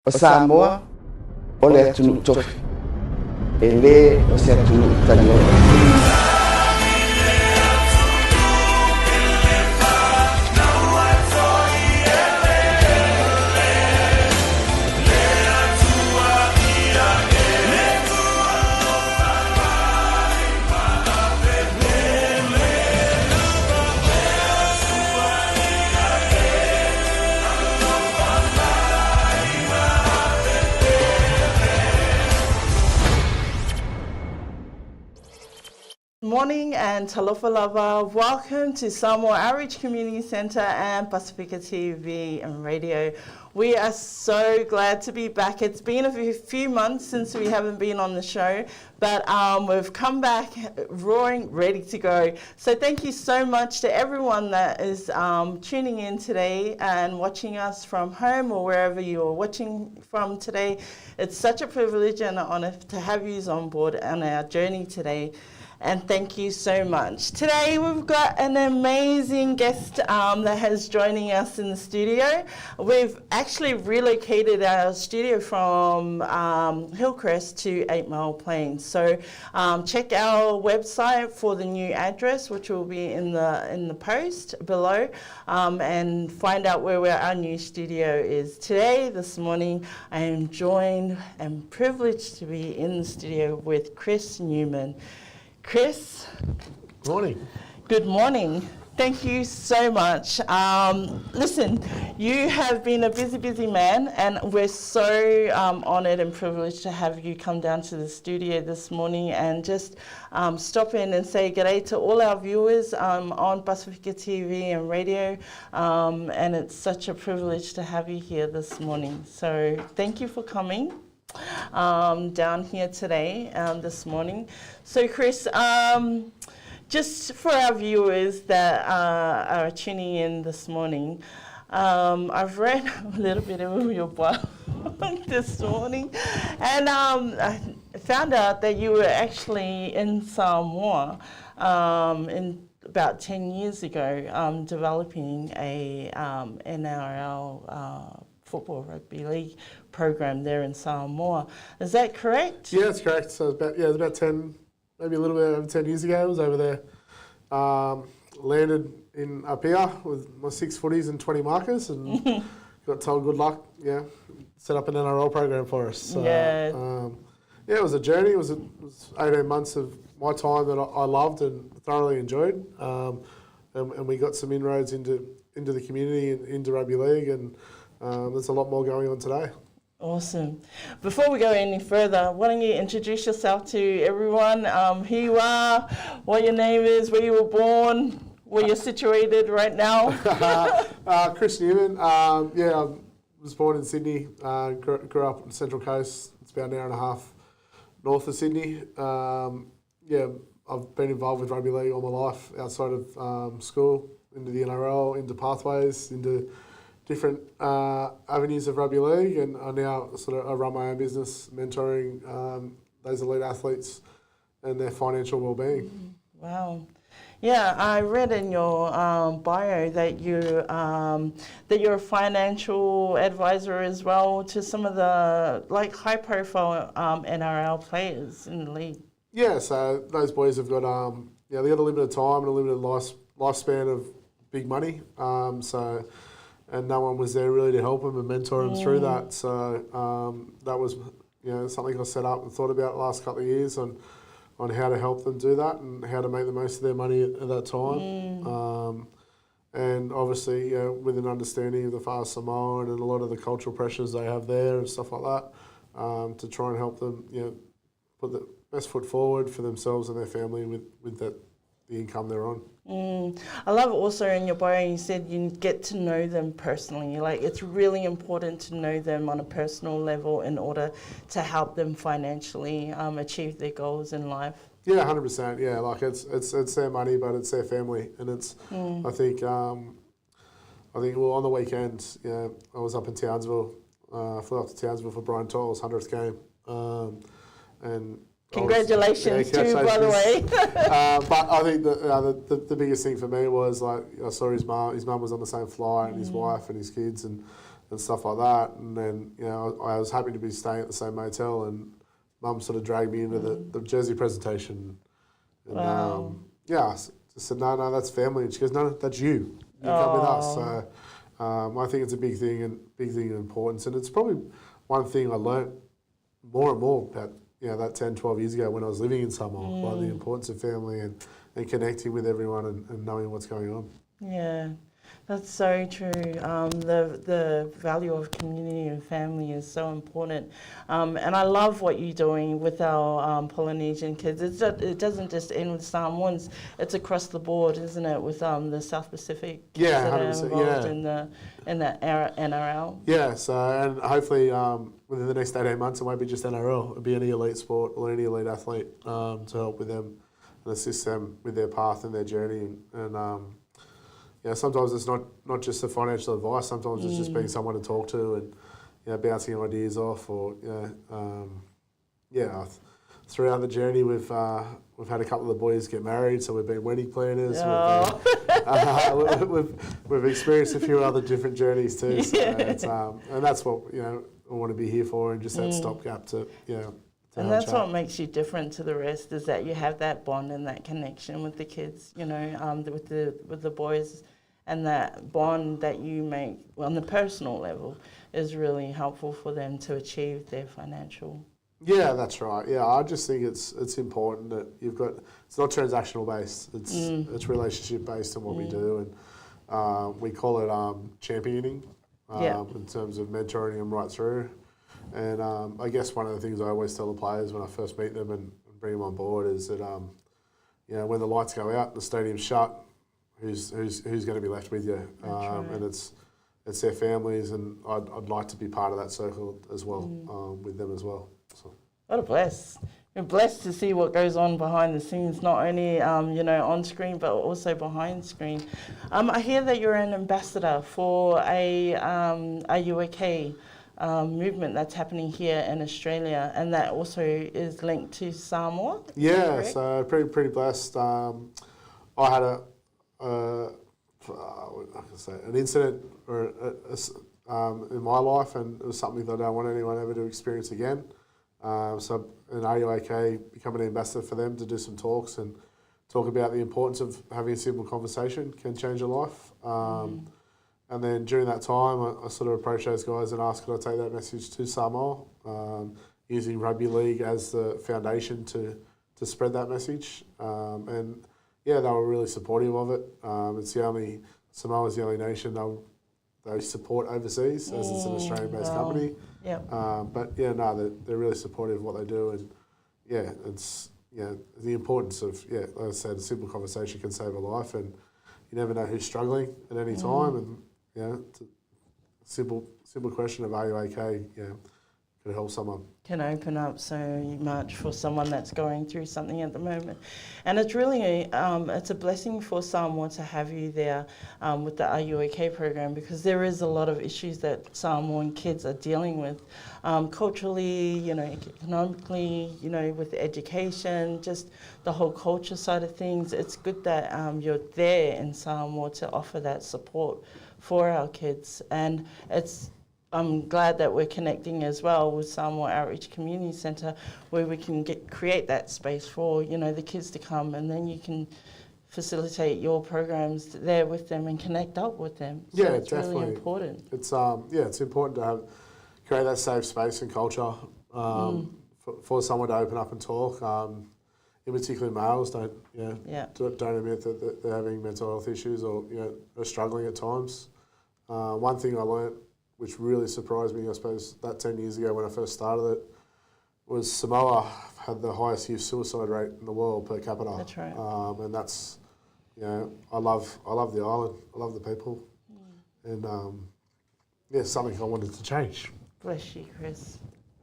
o Samoa o le atunu tofi e le o se atunu italiano. Morning and talofa lava. Welcome to Samoa Outreach Community Centre and Pasifika TV and Radio. We are so glad to be back. It's been a few months since we haven't been on the show, but we've come back roaring, ready to go. So thank you so much to everyone that is tuning in today and watching us from home or wherever you are watching from today. It's such a privilege and an honour to have you on board on our journey today. And thank you so much. Today we've got an amazing guest that has joining us in the studio. We've actually relocated our studio from Hillcrest to 8 Mile Plains. So check our website for the new address, which will be in the post below, and find out where our new studio is. Today, this morning, I am joined and privileged to be in the studio with Chris Newman. Chris. Morning. Good morning. Thank you so much. Listen, you have been a busy man, and we're so honoured and privileged to have you come down to the studio this morning and just stop in and say g'day to all our viewers on Pasifika TV and Radio. And it's such a privilege to have you here this morning. So thank you for coming down here today, this morning. So Chris, just for our viewers that are tuning in this morning, I've read a little bit of your bio this morning, and I found out that you were actually in Samoa in about 10 years ago, developing a NRL football rugby league program there in Samoa. Is that correct? Yeah, that's correct. So it was about 10, maybe a little bit over 10 years ago. I was over there, landed in up here with my 6 footies and 20 markers, and got told good luck. Yeah, set up an NRL program for us. So, yeah, it was a journey. It was 18 months of my time that I loved and thoroughly enjoyed, and we got some inroads into the community and into rugby league, and there's a lot more going on today. Awesome. Before we go any further, why don't you introduce yourself to everyone, who you are, what your name is, where you were born, where you're situated right now? Chris Newman. Yeah, I was born in Sydney, grew up on the Central Coast. It's about an hour and a half north of Sydney. Yeah, I've been involved with rugby league all my life outside of school, into the NRL, into pathways, into different avenues of rugby league, and I now I run my own business, mentoring those elite athletes and their financial well-being. Wow. Yeah, I read in your bio that you're a financial advisor as well to some of the high-profile NRL players in the league. Yeah, so those boys have got they got a limited time and a limited lifespan of big money. And no one was there really to help them and mentor them through that. So that was, something I set up and thought about the last couple of years on how to help them do that and how to make the most of their money at that time. And obviously, with an understanding of the far Samoan and a lot of the cultural pressures they have there and stuff like that, to try and help them, put the best foot forward for themselves and their family with the income they're on. I love also in your bio you said you get to know them personally. It's really important to know them on a personal level in order to help them financially achieve their goals in life. Yeah, 100%. Yeah, it's their money, but it's their family, and it's. I think on the weekend, I was up in Townsville. Flew up to Townsville for Brian Toll's 100th game, and. Congratulations too, by the way. But I think the biggest thing for me was I saw his mum. His mum was on the same flight, and his wife and his kids, and stuff like that. And then, you know, I was happy to be staying at the same motel, and Mum sort of dragged me into the jersey presentation. And yeah, I just said, no, that's family. And she goes, no, that's you. You come with us. So I think it's a big thing and importance. And it's probably one thing I learnt more and more about, you know, that 10, 12 years ago when I was living in Samoa, by the importance of family and connecting with everyone and knowing what's going on. Yeah, that's so true. The value of community and family is so important. And I love what you're doing with our Polynesian kids. It doesn't just end with Samoans, it's across the board, isn't it, with the South Pacific kids that are involved in the NRL? Yeah, so and hopefully within the next 18 months it won't be just NRL, it'll be any elite sport or any elite athlete to help with them and assist them with their path and their journey. And yeah, sometimes it's not just the financial advice. Sometimes it's just being someone to talk to and, you know, bouncing ideas off. Or, you know, throughout the journey we've had a couple of the boys get married, so we've been wedding planners. We've experienced a few other different journeys too. So it's, and that's what, you know, I want to be here for, and just that stopgap to, you know. And that's what makes you different to the rest, is that you have that bond and that connection with the kids, you know, with the boys, and that bond that you make on the personal level is really helpful for them to achieve their financial. Yeah, that's right. Yeah, I just think it's important that you've got, it's not transactional based, it's relationship based in what we do, and we call it championing in terms of mentoring them right through. And I guess one of the things I always tell the players when I first meet them and bring them on board is that, you know, when the lights go out, the stadium's shut, who's going to be left with you? And it's their families, and I'd like to be part of that circle as well, with them as well. So. What a bless. You're blessed to see what goes on behind the scenes, not only you know, on screen, but also behind screen. I hear that you're an ambassador for a UAK movement that's happening here in Australia, and that also is linked to Samoa. Yeah, so pretty blessed. I had an incident in my life, and it was something that I don't want anyone ever to experience again. So in RUAK, becoming an ambassador for them to do some talks and talk about the importance of having a simple conversation can change your life. And then during that time, I sort of approached those guys and asked, could I take that message to Samoa, using rugby league as the foundation to spread that message. And yeah, they were really supportive of it. Samoa's the only nation they support overseas, as it's an Australian-based company. Yep. But yeah, no, they're really supportive of what they do, and yeah, it's, you know, the importance of, yeah, like I said, a simple conversation can save a life, and you never know who's struggling at any time, and you know, it's a simple question of, are you okay? You know, could help someone. Can open up so much for someone that's going through something at the moment. And it's really it's a blessing for Samoa to have you there with the RUAK program, because there is a lot of issues that Samoan kids are dealing with, culturally, you know, economically, you know, with education, just the whole culture side of things. It's good that you're there in Samoa to offer that support for our kids. And I'm glad that we're connecting as well with Samoa Outreach Community Centre, where we can create that space for, you know, the kids to come, and then you can facilitate your programs there with them and connect up with them. So yeah, it's definitely. really important. It's it's important to create that safe space and culture for someone to open up and talk. In particular, males don't admit that they're having mental health issues, or, you know, are struggling at times. One thing I learnt, which really surprised me, I suppose, that 10 years ago when I first started it, was Samoa had the highest youth suicide rate in the world per capita. That's right. And that's, you know, I love the island, I love the people, and something I wanted to change. Bless you, Chris.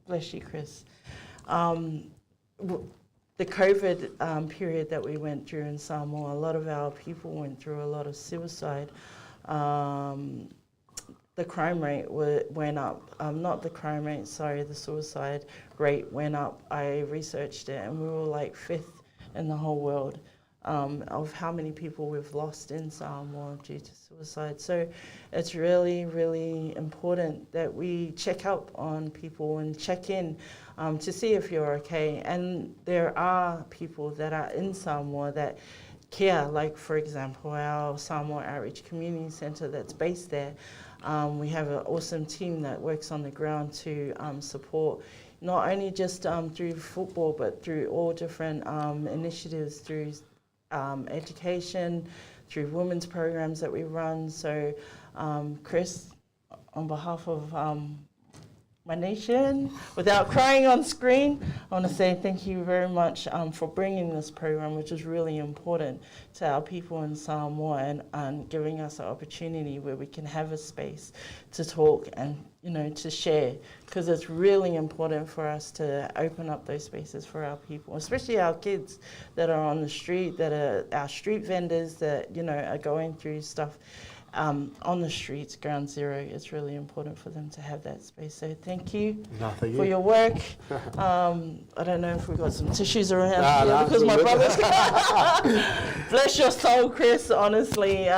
Bless you, Chris. The COVID period that we went through in Samoa, a lot of our people went through a lot of suicide. The crime rate went up. The suicide rate went up. I researched it, and we were like 5th in the whole world of how many people we've lost in Samoa due to suicide. So it's really, really important that we check up on people and check in to see if you're okay. And there are people that are in Samoa that care, like for example, our Samoa Outreach Community Centre that's based there. We have an awesome team that works on the ground to support not only just through football, but through all different initiatives, through education, through women's programs that we run. So, Chris, on behalf of my nation, without crying on screen, I want to say thank you very much for bringing this program, which is really important to our people in Samoa, and giving us an opportunity where we can have a space to talk and, you know, to share, because it's really important for us to open up those spaces for our people, especially our kids that are on the street, that are our street vendors that, you know, are going through stuff on the streets, ground zero. It's really important for them to have that space. So thank you for your work. I don't know if we've got some tissues around here because my brother's bless your soul, Chris, honestly.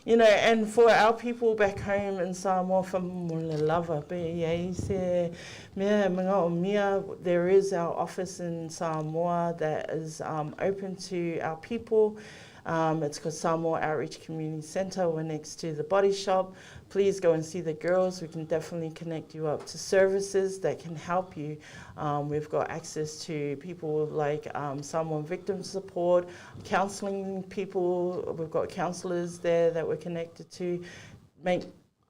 You know, and for our people back home in Samoa, there is our office in Samoa that is open to our people. It's called Samoa Outreach Community Centre. We're next to the body shop. Please go and see the girls. We can definitely connect you up to services that can help you. We've got access to people like Samoan victim support, counselling people. We've got counsellors there that we're connected to. Make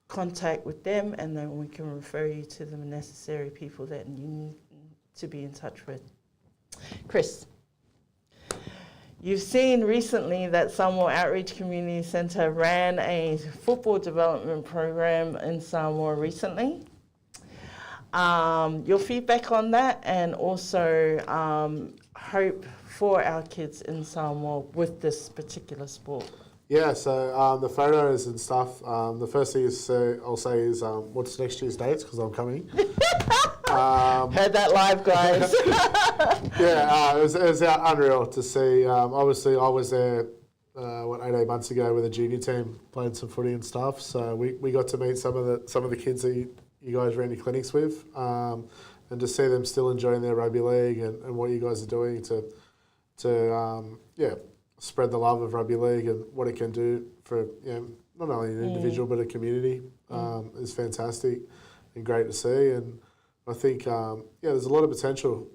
contact with them, and then we can refer you to the necessary people that you need to be in touch with. Chris. You've seen recently that Samoa Outreach Community Centre ran a football development program in Samoa recently. Your feedback on that, and also hope for our kids in Samoa with this particular sport. Yeah, so the photos and stuff, the first thing I'll say is what's next year's dates, because I'm coming. Heard that live, guys. Yeah, it was unreal to see. Obviously, I was there, 8 months ago with a junior team, playing some footy and stuff. So we got to meet some of the kids that you guys ran your clinics with, and to see them still enjoying their rugby league and what you guys are doing to spread the love of rugby league and what it can do for not only an individual but a community is fantastic and great to see. And I think there's a lot of potential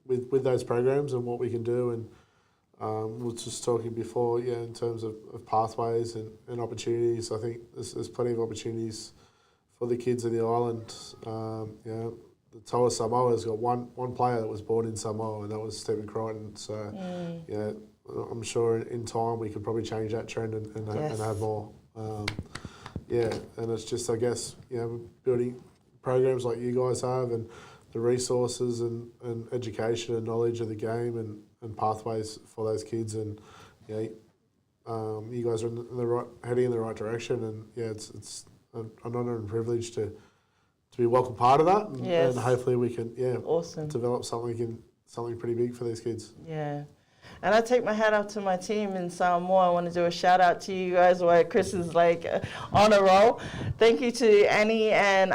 with those programs and what we can do. And we were just talking before, in terms of pathways and opportunities. I think there's plenty of opportunities for the kids in the island. The Toa Samoa's got one player that was born in Samoa, and that was Stephen Crichton. So I'm sure in time we could probably change that trend and have more. And it's just, I guess, building programs like you guys have, and the resources and education and knowledge of the game and pathways for those kids. And you guys are heading in the right direction. And it's an honour and privilege to be a welcome part of that. And hopefully we can develop something pretty big for these kids. Yeah. And I take my hat off to my team in Samoa. I want to do a shout out to you guys while Chris is on a roll. Thank you to Annie and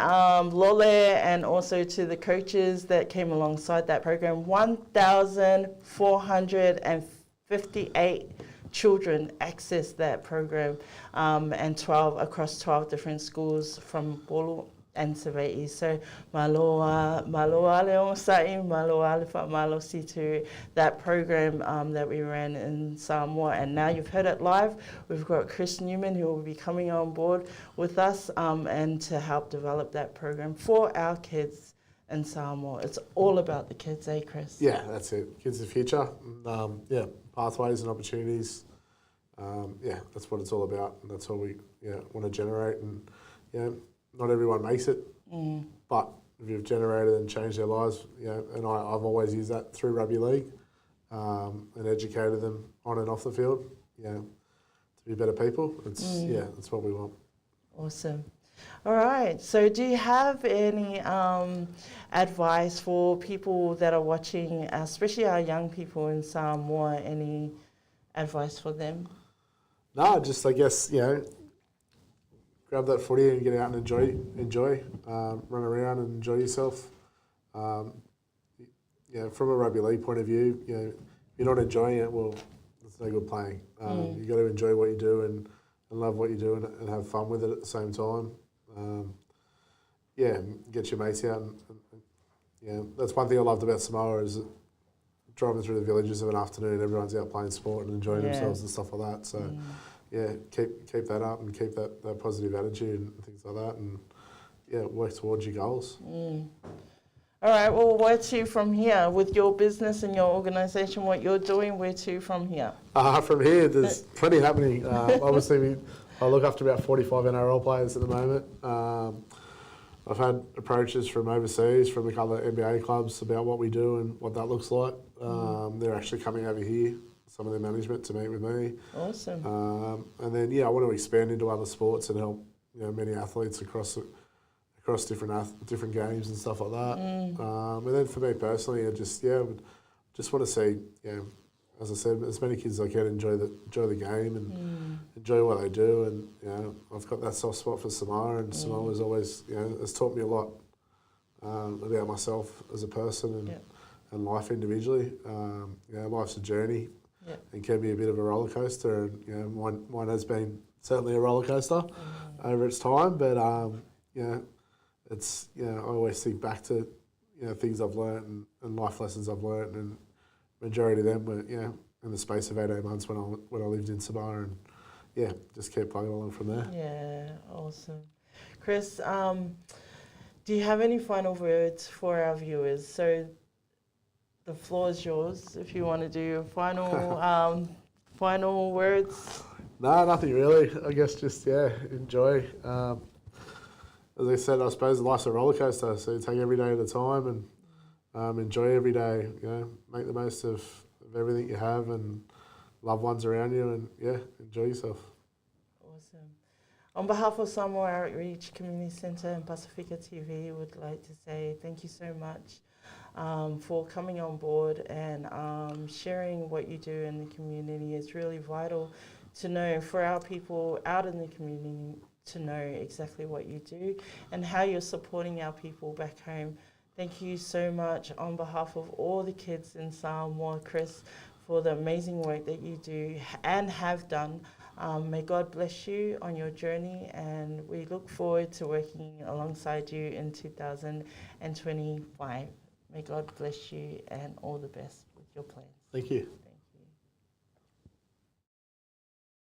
Lole, and also to the coaches that came alongside that program. 1,458 children accessed that program, and across 12 different schools from Bolu and Savai'i. So maloa leong sai, maloa le whamalo situ, that program that we ran in Samoa. And now you've heard it live. We've got Chris Newman, who will be coming on board with us and to help develop that program for our kids in Samoa. It's all about the kids, Chris? Yeah, that's it. Kids of the future. Pathways and opportunities. That's what it's all about. And that's what we want to generate. And not everyone makes it, but if you've generated and changed their lives, and I've always used that through rugby league, and educated them on and off the field, to be better people. That's what we want. Awesome. All right. So do you have any advice for people that are watching, especially our young people in Samoa, any advice for them? No, just I guess, grab that footy and get out and enjoy, run around and enjoy yourself. From a rugby league point of view, if you're not enjoying it, well, it's no good playing. You've got to enjoy what you do and love what you do and have fun with it at the same time. Get your mates out. And that's one thing I loved about Samoa is driving through the villages of an afternoon, everyone's out playing sport and enjoying themselves and stuff like that. So, keep that up and keep that positive attitude and things like that, and work towards your goals. All right, well, where to from here? With your business and your organisation, what you're doing, where to from here? From here, there's plenty happening. Obviously, I look after about 45 NRL players at the moment. I've had approaches from overseas, from a couple of NBA clubs about what we do and what that looks like. They're actually coming over here, some of their management, to meet with me. Awesome. And then, I want to expand into other sports and help many athletes across different games and stuff like that. And then for me personally, I just want to see, as I said, as many kids as I can enjoy the game and enjoy what they do. And I've got that soft spot for Samoa, and Samoa's always has taught me a lot about myself as a person and life individually. Life's a journey and can be a bit of a roller coaster, and mine has been certainly a roller coaster over its time. But it's I always think back to things I've learnt and life lessons I've learnt, and majority of them were in the space of 18 months when I lived in Samoa, and just keep plugging along from there. Yeah, awesome. Chris, do you have any final words for our viewers? So the floor is yours if you want to do final final words. No, nothing really. I guess just enjoy. As I said, I suppose life's a roller coaster, so you take every day at a time and enjoy every day. Make the most of everything you have and loved ones around you, and enjoy yourself. Awesome. On behalf of Samoa Outreach Community Centre and Pasifika TV, would like to say thank you so much for coming on board and sharing what you do in the community. It's really vital to know for our people out in the community to know exactly what you do and how you're supporting our people back home. Thank you so much on behalf of all the kids in Samoa, Chris, for the amazing work that you do and have done. May God bless you on your journey, and we look forward to working alongside you in 2025. May God bless you and all the best with your plans. Thank you.